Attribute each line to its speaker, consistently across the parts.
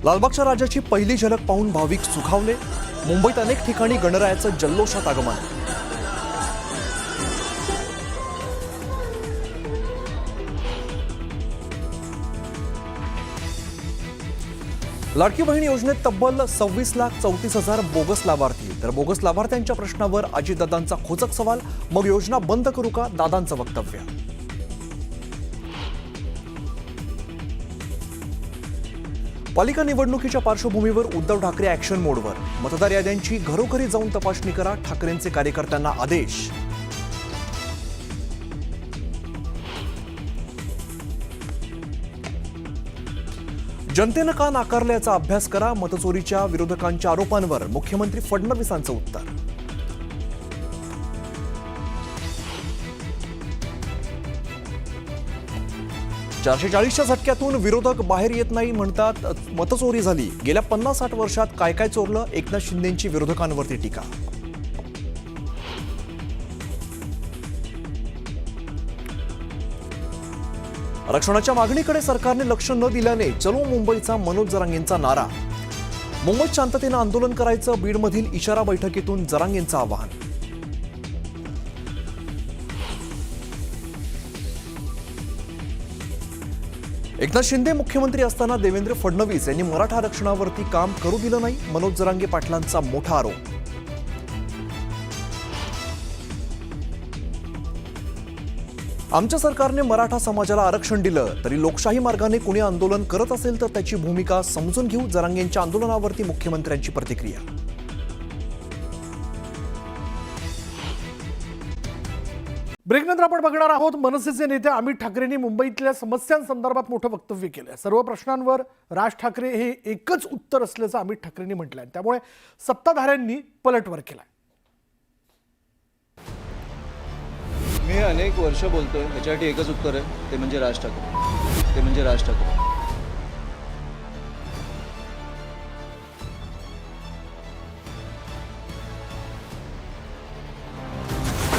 Speaker 1: लालबागच्या राजाची पहिली झलक पाहून भाविक सुखावले। मुंबईत अनेक ठिकाणी गणरायाचं जल्लोषात आगमन। लाडकी बहीण योजनेत तब्बल 26,34,000 बोगस लाभार्थी। तर बोगस लाभार्थ्यांच्या प्रश्नावर अजितदादांचा खोचक सवाल। मग योजना बंद करू का, दादांचं वक्तव्य। पालिका निवडणुकीच्या पार्श्वभूमीवर उद्धव ठाकरे ॲक्शन मोडवर। मतदार याद्यांची घरोघरी जाऊन तपासणी करा, ठाकरेंचे कार्यकर्त्यांना आदेश। जनतेनं का नाकारल्याचा अभ्यास करा, मतचोरीच्या विरोधकांच्या आरोपांवर मुख्यमंत्री फडणवीसांचं उत्तर। 440च्या झटक्यातून विरोधक बाहेर येत नाही म्हणतात, मतचोरी झाली। गेल्या 50-60 वर्षात काय काय चोरलं, एकनाथ शिंदेंची विरोधकांवरती टीका। आरक्षणाच्या मागणीकडे सरकारने लक्ष न दिल्याने चलो मुंबईचा मनोज जरांगेंचा नारा। मुंबईत शांततेनं आंदोलन करायचं, बीडमधील इशारा बैठकीतून जरांगेंचं आवाहन। एकनाथ शिंदे मुख्यमंत्री असताना देवेंद्र फडणवीस यांनी मराठा आरक्षणावरती काम करू दिलं नाही, मनोज जरांगे पाटलांचा मोठा आरोप। आमच्या सरकारने मराठा समाजाला आरक्षण दिलं तरी लोकशाही मार्गाने कुणी आंदोलन करत असेल तर त्याची भूमिका समजून घेऊ, जरांगेंच्या आंदोलनावरती मुख्यमंत्र्यांची प्रतिक्रिया।
Speaker 2: ब्रेकनंतर आपण बघणार आहोत, मनसेचे नेते अमित ठाकरेंनी मुंबईतल्या समस्यांसंदर्भात मोठं वक्तव्य केलं। सर्व प्रश्नांवर राज ठाकरे हे एकच उत्तर असल्याचं अमित ठाकरेंनी म्हटलंय। त्यामुळे सत्ताधाऱ्यांनी पलटवार केलाय।
Speaker 3: मी अनेक वर्ष बोलतोय, ह्याच्यासाठी एकच उत्तर आहे, ते म्हणजे राज ठाकरे। ते म्हणजे राज ठाकरे।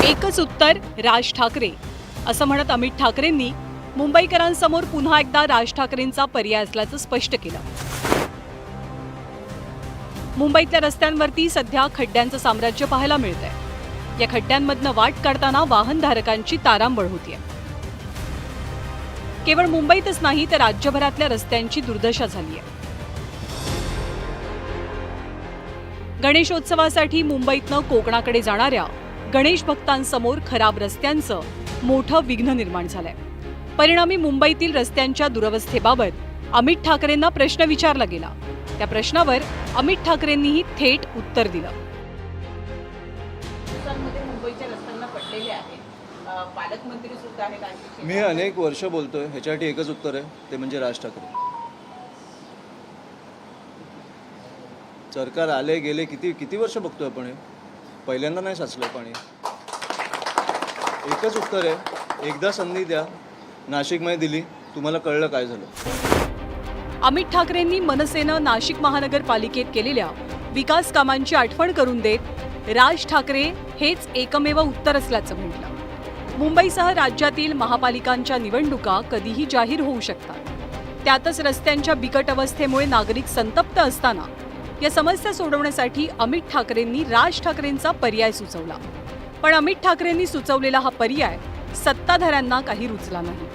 Speaker 4: एकच उत्तर, राज ठाकरे, असं म्हणत अमित ठाकरेंनी मुंबईकरांसमोर पुन्हा एकदा राज ठाकरेंचा पर्याय असल्याचं स्पष्ट केलं। मुंबईतल्या रस्त्यांवरती सध्या खड्ड्यांचं साम्राज्य पाहायला मिळतंय। या खड्ड्यांमधनं वाट काढताना वाहनधारकांची तारांबळ होतीये। केवळ मुंबईतच नाही तर राज्यभरातल्या रस्त्यांची दुर्दशा झालीय। गणेशोत्सवासाठी मुंबईतनं कोकणाकडे जाणाऱ्या गणेश भक्तांसमोर खराब रस्त्यांचं मोठं विघ्न निर्माण झालंय। परिणामी मुंबईतील रस्त्यांच्या दुरवस्थेबाबत अमित ठाकरेंना प्रश्न विचारला गेला। त्या प्रश्नावर अमित ठाकरेंनीही थेट उत्तर दिलं।
Speaker 5: मुंबईच्या रस्त्यांना पडलेले आहेत, पालकमंत्री सुद्धा आहेत।
Speaker 3: मी अनेक वर्ष बोलतोय, ह्याच्यासाठी एकच उत्तर आहे, ते म्हणजे राज ठाकरे। सरकार आले गेले किती वर्ष बघतोय आपण, पहिल्यांदा नाही साचलं पाणी। एकच उत्तर आहे, एकदा संधी द्या, नाशिकमध्ये दिली, तुम्हाला कळलं काय झालं।
Speaker 4: अमित ठाकरेंनी मनसेनं नाशिक महानगरपालिकेत केलेल्या विकास कामांची आठवण करून देत राज ठाकरे हेच एकमेव उत्तर असल्याचं म्हटलं। मुंबईसह राज्यातील महापालिकांच्या निवडणुका कधीही जाहीर होऊ शकतात। त्यातच रस्त्यांच्या बिकट अवस्थेमुळे नागरिक संतप्त असताना या समस्या सोडवण्यासाठी अमित ठाकरेंनी राज ठाकरेंचा पर्याय सुचवला। पण अमित ठाकरेंनी सुचवलेला हा पर्याय सत्ताधाऱ्यांना काही रुचला नाही।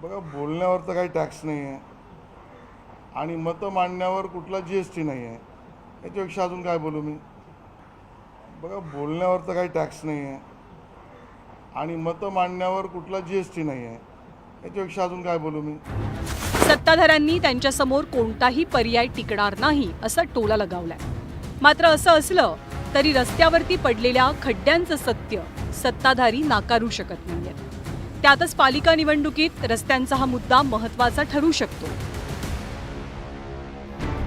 Speaker 6: बघा, बोलण्यावर तर काही टॅक्स नाही आहे आणि मतं मांडण्यावर कुठला GST नाही आहे, याच्यापेक्षा अजून काय बोलू मी। बघा, बोलण्यावर तर काही टॅक्स नाही आहे आणि मतं मांडण्यावर कुठला GST नाही आहे, याच्यापेक्षा अजून काय बोलू मी।
Speaker 4: सत्ताधाऱ्यांनी त्यांच्यासमोर कोणताही पर्याय टिकणार नाही असा टोला लगावलाय। मात्र असं असलं तरी रस्त्यावरती पडलेल्या खड्ड्यांचं सत्य सत्ताधारी नाकारू शकत नाहीयेत। त्यातच पालिका निवडणुकीत रस्त्यांचा हा मुद्दा महत्त्वाचा ठरू शकतो।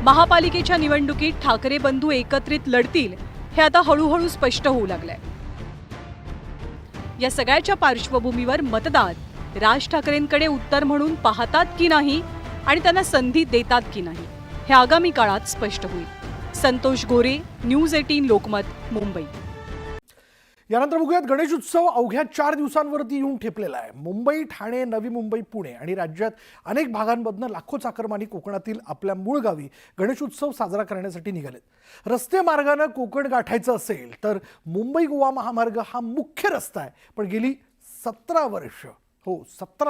Speaker 4: महापालिकेच्या निवडणुकीत ठाकरे बंधू एकत्रित लढतील हे आता हळूहळू स्पष्ट होऊ लागलंय। या सगळ्याच्या पार्श्वभूमीवर मतदार राज ठाकरेंकडे उत्तर म्हणून पाहतात की नाही आणि त्यांना संधी देतात की नाही हे आगामी काळात स्पष्ट होईल। संतोष गोरे, न्यूज 18 लोकमत, मुंबई।
Speaker 2: यानंतर बघूयात गणेश उत्सव अवघ्या 4 दिवसांवरती येऊन ठेपलेला आहे. मुंबई, ठाणे, नवी मुंबई, पुणे आणि राज्यात अनेक भागांमधनं लाखो चाकरमानी कोकणातील आपल्या मूळ गावी गणेश उत्सव साजरा करण्यासाठी निघालेत. रस्ते मार्गानं कोकण गाठायचं असेल तर मुंबई गोवा महामार्ग हा मुख्य रस्ता आहे, पण गेली 17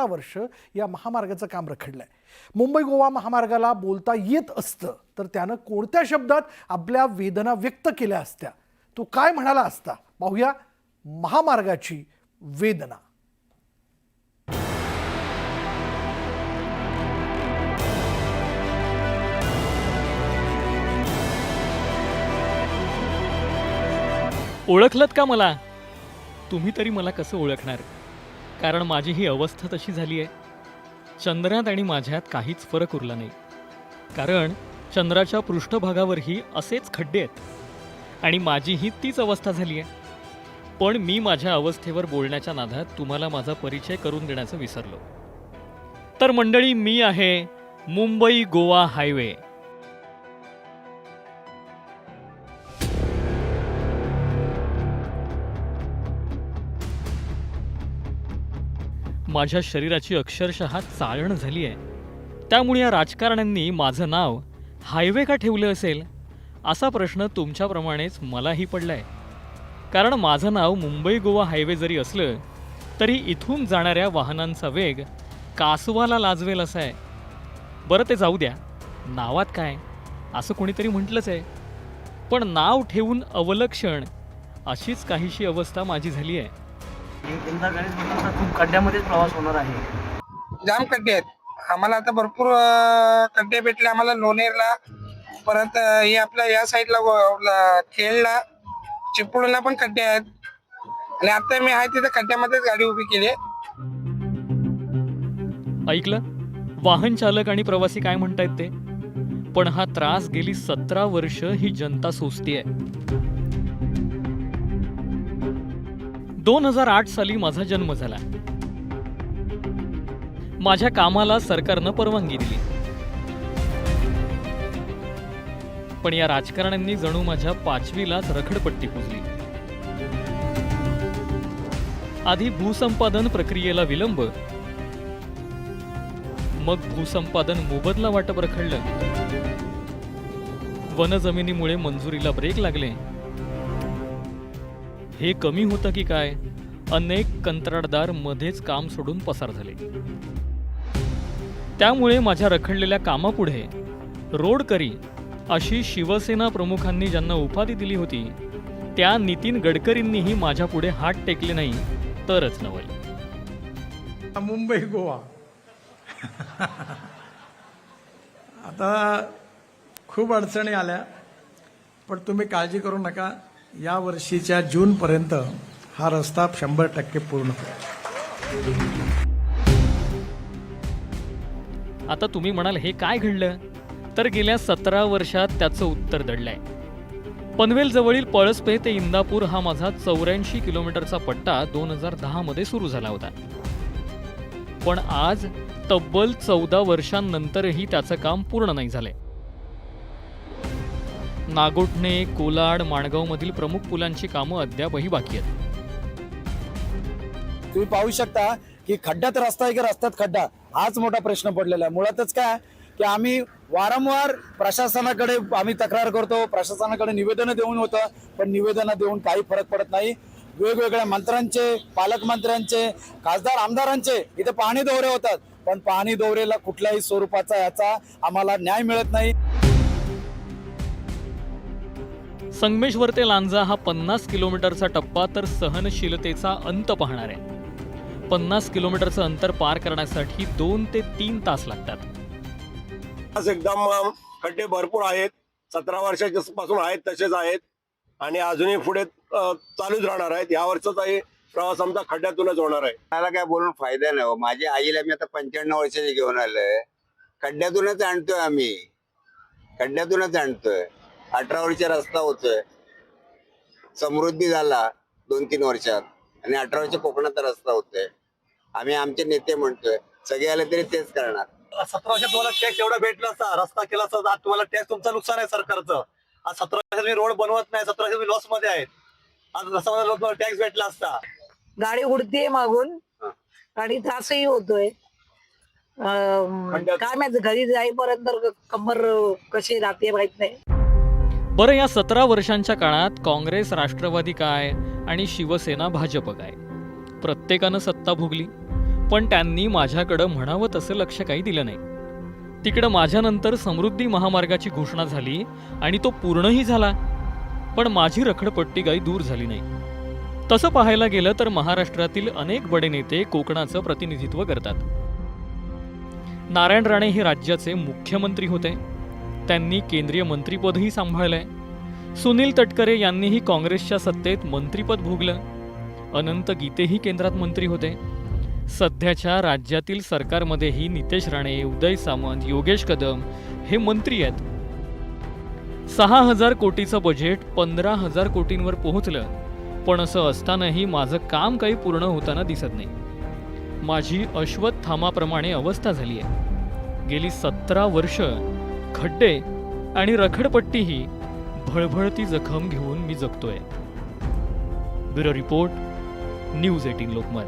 Speaker 2: वर्ष या महामार्गाचं काम रखडलंय. मुंबई गोवा महामार्गाला बोलता येत असतं तर त्यानं कोणत्या शब्दात आपल्या वेदना व्यक्त केल्या असत्या, तो काय म्हणाला असता, पाहूया महामार्गाची वेदना.
Speaker 7: ओळखलत का मला? तुम्ही तरी मला कसं ओळखणार? कारण माझी ही अवस्था तशी झाली आहे. चंद्रात आणि माझ्यात काहीच फरक उरला नाही. कारण चंद्राच्या पृष्ठभागावरही असेच खड्डे आहेत आणि माझीही तीच अवस्था झाली आहे. पण मी माझ्या अवस्थेवर बोलण्याच्या नादात तुम्हाला माझा परिचय करून देण्याचं विसरलो. तर मंडळी, मी आहे मुंबई गोवा हायवे. माझ्या शरीराची अक्षरशः चाळण झाली आहे. त्यामुळे या राजकारण्यांनी माझं नाव हायवे का ठेवलं असेल असा प्रश्न तुमच्याप्रमाणेच मलाही पडलाय. कारण माझं नाव मुंबई गोवा हायवे जरी असलं तरी इथून जाणाऱ्या वाहनांचा वेग कासवाला लाजवेल असा आहे. बरं, ते जाऊ द्या, नावात काय असं कोणीतरी म्हटलंच आहे. पण नाव ठेवून अवलक्षण अशीच काहीशी अवस्था माझी झाली आहे.
Speaker 8: यंदा गणेश मंडळाचा खूप खड्ड्यामध्येच प्रवास होणार आहे.
Speaker 9: जाम खड्डे आहेत. आम्हाला आता भरपूर खड्डे भेटले आम्हाला लोणेरला, परत हे आपल्या या साईडला खेळला, चिपळूणला पण खड्डे आहेत. आणि आता मी आहे तिथे खड्ड्यामध्येच गाडी उभी केली आहे.
Speaker 7: ऐकलं? वाहन चालक आणि प्रवासी काय म्हणतायत ते. पण हा त्रास गेली 17 वर्ष ही जनता सोसतीये. 2008 साली माझा जन्म झाला. माझ्या कामाला सरकारनं परवानगी दिली. पण या राजकारण्यांनी जणू माझ्या 5वीलाच रखडपट्टी पुजली. आधी भूसंपादन प्रक्रियेला विलंब, मग भूसंपादन मोबदला वाटप रखडलं. वनजमिनीमुळे मंजुरीला ब्रेक लागले. हे कमी होतं की काय, अनेक कंत्राटदार मध्येच काम सोडून पसार झाले. त्यामुळे माझ्या रखडलेल्या कामापुढे रोडकरी अशी शिवसेना प्रमुखांनी ज्यांना उपाधी दिली होती त्या नितीन गडकरींनीही माझ्या पुढे हात टेकले नाही तरच नवल.
Speaker 10: मुंबई गोवा आता खूप अडचणी आल्या, पण तुम्ही काळजी करू नका. या वर्षीच्या जूनपर्यंत हा रस्ता 100% पूर्ण होईल.
Speaker 7: आता तुम्ही म्हणाल हे काय घडलं, तर गेल्या 17 वर्षात त्याचं उत्तर दडलंय. पनवेल जवळील पळसपे ते इंदापूर हा माझा 84 किलोमीटरचा पट्टा 2010 मध्ये सुरू झाला होता. पण आज तब्बल 14 वर्षांनंतरही त्याचं काम पूर्ण नाही झालंय. नागोठणे, कोलाड, माणगाव मधील प्रमुख पुलांची कामं अद्यापही बाकी आहेत.
Speaker 11: तुम्ही पाहू शकता की खड्ड्यात रस्ता आहे की रस्त्यात खड्डा, हाच मोठा प्रश्न पडलेला आहे. मुळातच काय की आम्ही वारंवार प्रशासनाकडे आम्ही तक्रार करतो, प्रशासनाकडे निवेदनं देऊन होतं, पण निवेदनं देऊन काही फरक पडत नाही. वेगवेगळ्या मंत्र्यांचे, पालकमंत्र्यांचे, खासदार आमदारांचे इथे पाहणी दौरे होतात, पण पाहणी दौरेला कुठल्याही स्वरूपाचा याचा आम्हाला न्याय मिळत नाही.
Speaker 7: संगमेश्वर ते लांजा हा 50 किलोमीटरचा टप्पा तर सहनशीलतेचा अंत पाहणार आहे. 50 किलोमीटरचं अंतर पार करण्यासाठी 2 ते 3 तास लागतात.
Speaker 12: आज एकदम खड्डे भरपूर आहेत. 17 वर्षापासून आहेत तसेच आहेत आणि अजूनही पुढे चालूच राहणार आहेत. या वर्षाचाही प्रवास आमचा खड्ड्यातूनच होणार आहे.
Speaker 13: मला काय बोलून फायदा नाही हो. माझ्या आईला मी आता 95 वर्षाची घेऊन आलोय. खड्ड्यातूनच आणतोय आम्ही, खड्ड्यातूनच आणतोय. 18 वर्षाचा रस्ता होतोय, समृद्धी झाला 2-3 वर्षात आणि 18 वर्ष कोकणाचा रस्ता होतोय. आम्ही आमचे नेते म्हणतोय, सगळे आले तरी तेच करणार.
Speaker 12: 17 वर्षात तुम्हाला टॅक्स एवढा भेटला असता, रस्ता केला असता, आज तुम्हाला टॅक्स तुमचं नुकसान आहे सरकारचं. आज 17 वर्षात मी रोड बनवत नाही, 17 वर्षात मी लॉस मध्ये आहेत. आज रस्ता टॅक्स भेटला असता.
Speaker 5: गाडी उडतीये मागून आणि त्रासही होतोय. काय माहिती घरी जाईपर्यंत कंबर कशी राहते माहित नाही.
Speaker 7: बरं, या 17 वर्षांच्या काळात काँग्रेस, राष्ट्रवादी काय आणि शिवसेना भाजप काय, प्रत्येकानं सत्ता भोगली, पण त्यांनी माझ्याकडं म्हणावं तसं लक्ष काही दिलं नाही. तिकडं माझ्यानंतर समृद्धी महामार्गाची घोषणा झाली आणि तो पूर्णही झाला, पण माझी रखडपट्टी काही दूर झाली नाही. तसं पाहायला गेलं तर महाराष्ट्रातील अनेक बडे नेते कोकणाचं प्रतिनिधित्व करतात. नारायण राणे हे राज्याचे मुख्यमंत्री होते, त्यांनी केंद्रीय मंत्रिपदही सांभाळलंय. सुनील तटकरे यांनीही काँग्रेसच्या सत्तेत मंत्रिपद भोगलं. अनंत गीतेही केंद्रात मंत्री होते. सध्याच्या राज्यातील सरकारमध्येही नितेश राणे, उदय सामंत, योगेश कदम हे मंत्री आहेत. 6,000 कोटीचं बजेट 15,000 कोटींवर पोहोचलं, पण असं असतानाही माझं काम काही पूर्ण होताना दिसत नाही. माझी अश्वत्थामाप्रमाणे अवस्था झाली आहे. गेली 17 वर्ष खड्डे आणि रखडपट्टी भळभळती जखम घेऊन मी जगतोय. Bureau report, news 18 Lokmat.